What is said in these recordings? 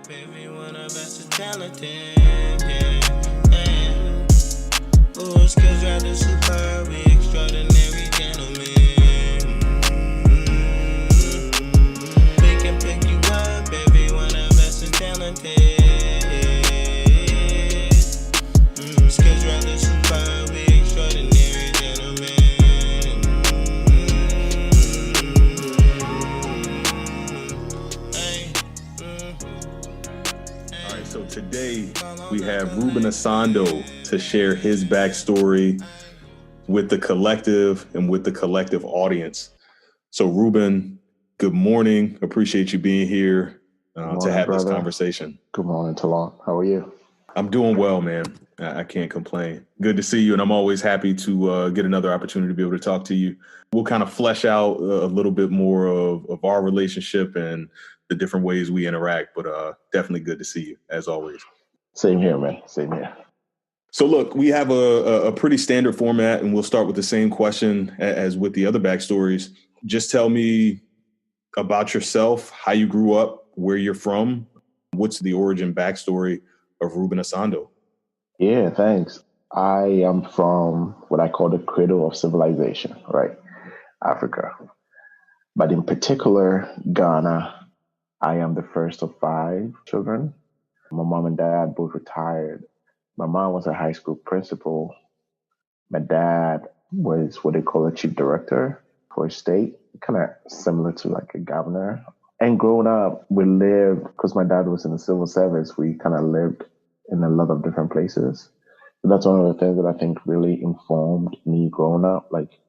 Everyone of us is talented, yeah, yeah. Ooh, skills rather superb, we extraordinary gentlemen. We can pick you up, everyone of us is talented. Skills rather superb, we extraordinary gentlemen. Hey, All right, so today we have Reuben Essandoh to share his backstory with the collective and with the collective audience. So Reuben, good morning. Appreciate you being here to have this conversation. Good morning, Talon. How are you? I'm doing well, man. I can't complain. Good to see you, and I'm always happy to get another opportunity to be able to talk to you. We'll kind of flesh out a little bit more of our relationship and the different ways we interact, but definitely good to see you, as always. Same here, man. Same here. So look, we have a pretty standard format, and we'll start with the same question as with the other backstories. Just tell me about yourself, how you grew up, where you're from, what's the origin backstory of Reuben Essandoh. Yeah, thanks. I am from what I call the cradle of civilization, right? Africa. But in particular, Ghana. I am the first of 5 children. My mom and dad both retired. My mom was a high school principal. My dad was what they call a chief director for a state, kind of similar to like a governor. And growing up, we lived, because my dad was in the civil service, we kind of lived in a lot of different places. So that's one of the things that I think really informed me growing up. Like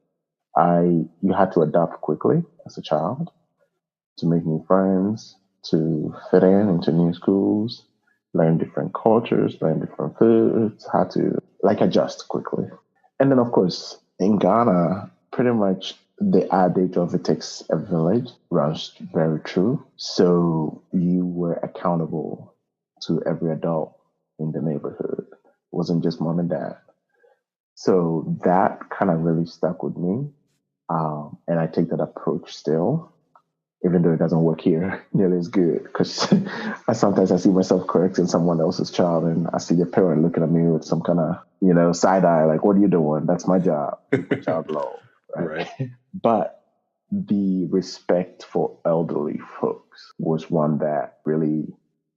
you had to adapt quickly as a child to make new friends, to fit in into new schools, learn different cultures, learn different foods, how to like adjust quickly. And then of course, in Ghana, pretty much the adage of it takes a village runs very true. So you were accountable to every adult in the neighborhood. It wasn't just mom and dad. So that kind of really stuck with me. And I take that approach still, even though it doesn't work here nearly as good. Because sometimes I see myself correcting someone else's child, and I see a parent looking at me with some kind of, side eye, like, what are you doing? That's my job. Leave my child alone. Right? But the respect for elderly folks was one that really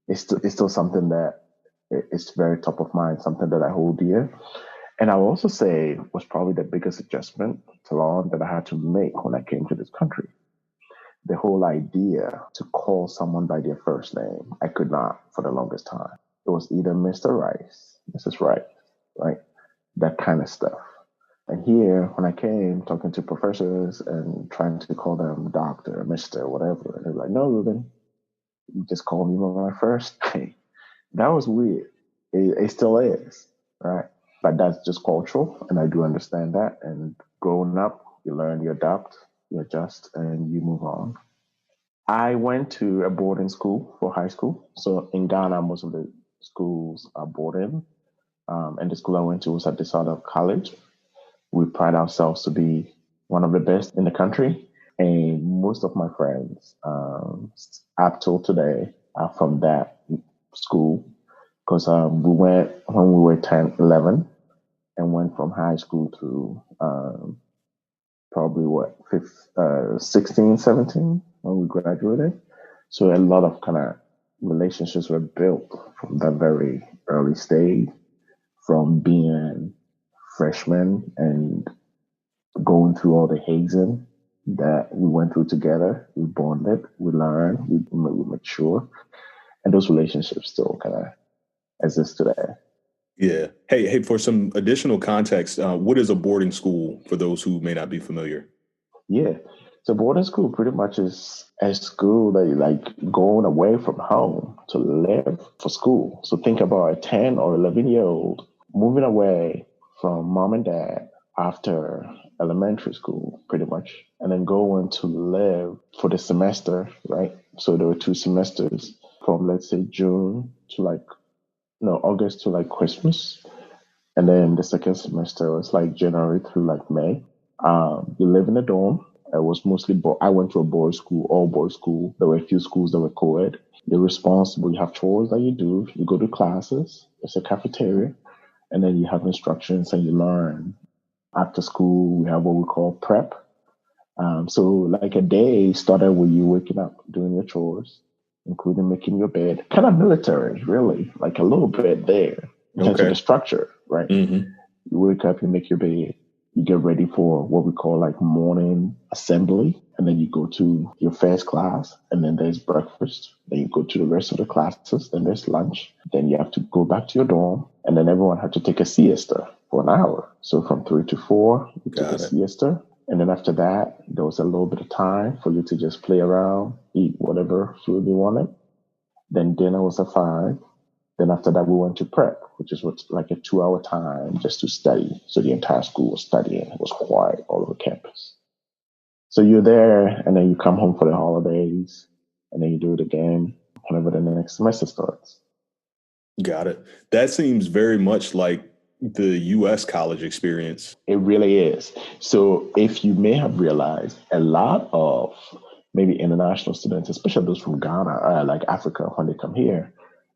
is still something that is very top of mind, something that I hold dear. And I will also say was probably the biggest adjustment to law that I had to make when I came to this country. The whole idea to call someone by their first name, I could not for the longest time. It was either Mr. Rice, Mrs. Rice, right? That kind of stuff. And here, when I came talking to professors and trying to call them doctor, Mr., whatever, they're like, no, Reuben, you just call me by my first name. That was weird. It still is, right? But that's just cultural, and I do understand that. And growing up, you learn, you adapt, you adjust, and you move on. I went to a boarding school for high school. So in Ghana, most of the schools are boarding. And the school I went to was at Essandoh College. We pride ourselves to be one of the best in the country. And most of my friends, up till today, are from that school. Because we went when we were 10, 11, and went from high school to probably 16, 17 when we graduated. So a lot of kind of relationships were built from that very early stage, from being freshmen and going through all the hazing that we went through together. We bonded, we learned, we matured, and those relationships still kind of exist today. Yeah. Hey, for some additional context, what is a boarding school for those who may not be familiar? Yeah. So boarding school pretty much is a school that you like going away from home to live for school. So think about a 10 or 11-year-old moving away from mom and dad after elementary school, pretty much, and then going to live for the semester, right? So there were 2 semesters from, let's say, June to August to Christmas. And then the second semester was January through May. You live in a dorm It was mostly, I went to a boys' school, all boys' school. There were a few schools that were co-ed. You're responsible. You have chores that you do. You go to classes. It's a cafeteria. And then you have instructions and you learn. After school, we have what we call prep. So like a day started with you waking up, doing your chores, including making your bed. Kind of military, really, like a little bit there in terms of the Okay. structure, right? Mm-hmm. You wake up, you make your bed, you get ready for what we call like morning assembly, and then you go to your first class, and then there's breakfast. Then you go to the rest of the classes, then there's lunch. Then you have to go back to your dorm, and then everyone had to take a siesta for an hour. So from 3 to 4, you took a Got it. siesta. And then after that, there was a little bit of time for you to just play around, eat whatever food you wanted. Then dinner was at 5. Then after that, we went to prep, which is what's like a 2 hour time just to study. So the entire school was studying. It was quiet all over campus. So you're there, and then you come home for the holidays, and then you do it again whenever the next semester starts. Got it. That seems very much like the U.S. college experience. It really is. So if you may have realized, a lot of maybe international students, especially those from Ghana, like Africa, when they come here,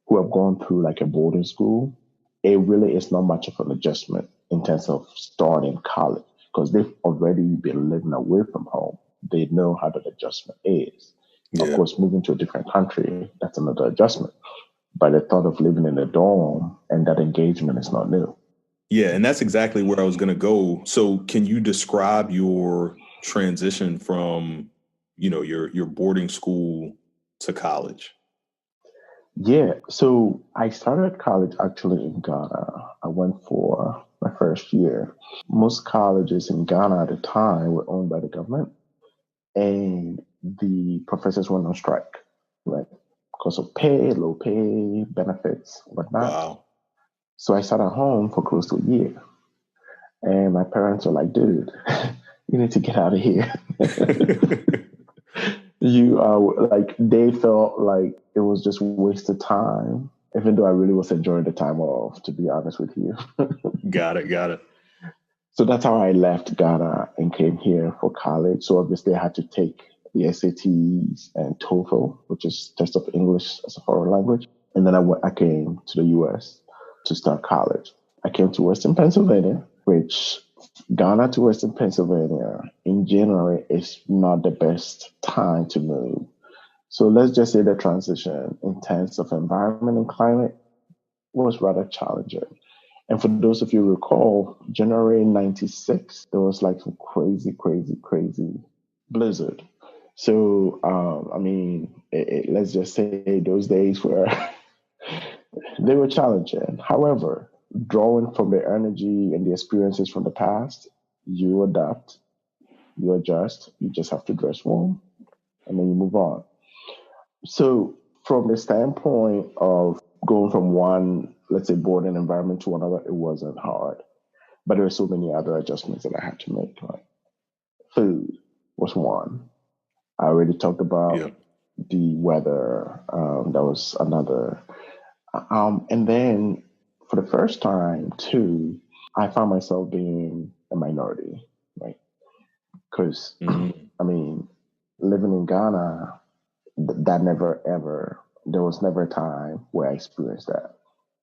who have gone through like a boarding school, it really is not much of an adjustment in terms of starting college because they've already been living away from home. They know how that adjustment is. Of Yeah. course, moving to a different country, that's another adjustment. But the thought of living in a dorm and that engagement is not new. Yeah, and that's exactly where I was going to go. So can you describe your transition from, your boarding school to college? Yeah, so I started college actually in Ghana. I went for my first year. Most colleges in Ghana at the time were owned by the government, and the professors went on strike, right? Because of pay, low pay, benefits, whatnot. Wow. So I sat at home for close to a year, and my parents were like, "Dude, you need to get out of here." You like they felt like it was just wasted time, even though I really was enjoying the time off, to be honest with you. Got it. So that's how I left Ghana and came here for college. So obviously I had to take the SATs and TOEFL, which is test of English as a foreign language. And then I came to the US to start college. I came to Western Pennsylvania, which Ghana to Western Pennsylvania in January is not the best time to move. So let's just say the transition in terms of environment and climate was rather challenging. And for those of you who recall, January 96, there was like some crazy blizzard. So, let's just say those days were, they were challenging. However, drawing from the energy and the experiences from the past, you adapt, you adjust, you just have to dress warm, and then you move on. So, from the standpoint of going from one, let's say, boarding environment to another, it wasn't hard. But there were so many other adjustments that I had to make. Like food was one. I already talked about the weather. That was another. And then for the first time, too, I found myself being a minority, right? Because, living in Ghana, that never ever, there was never a time where I experienced that.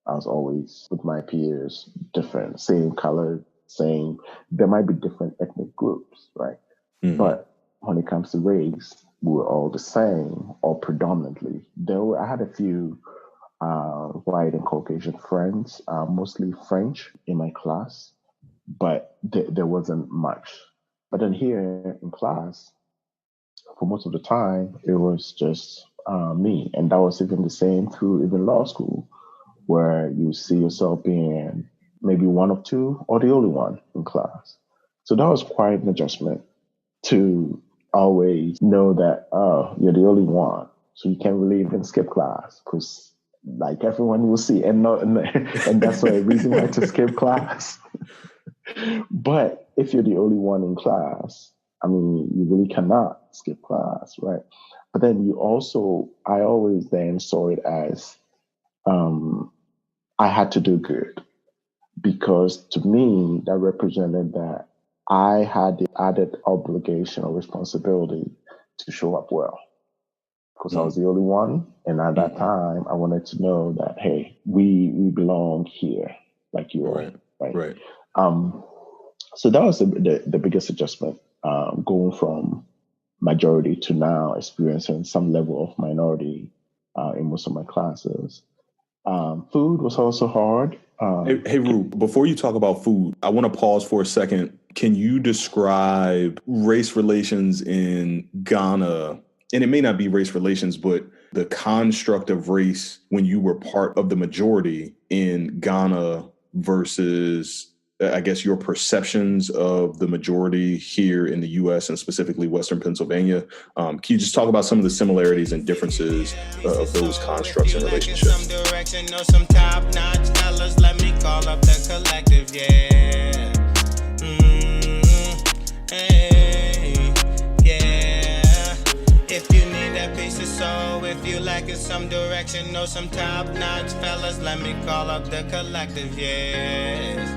I was always with my peers, different, same color, same. There might be different ethnic groups, right? Mm-hmm. But when it comes to race, we were all the same, or predominantly. I had a few white and Caucasian friends, mostly French in my class, but there wasn't much. But then here in class, for most of the time, it was just me. And that was even the same through even law school, where you see yourself being maybe one of two or the only one in class. So that was quite an adjustment to always know that, oh, you're the only one. So you can't really even skip class because like everyone will see. And that's a reason why to skip class. But if you're the only one in class, you really cannot skip class, right? But then I always then saw it as I had to do good because to me, that represented that I had the added obligation or responsibility to show up well because I was the only one. And at that time, I wanted to know that, hey, we belong here, like you all, right? Right. So that was the biggest adjustment, going from majority to now experiencing some level of minority in most of my classes. Food was also hard. Hey, Rube, before you talk about food, I want to pause for a second. Can you describe race relations in Ghana? And it may not be race relations, but the construct of race when you were part of the majority in Ghana versus, I guess, your perceptions of the majority here in the U.S. and specifically Western Pennsylvania. Can you just talk about some of the similarities and differences of those constructs and relationships? Some direction or some top-notch fellas, let me call up the collective, yeah. Hey, yeah. If you need that piece of soul, if you like it some direction or some top-notch fellas, let me call up the collective, yes.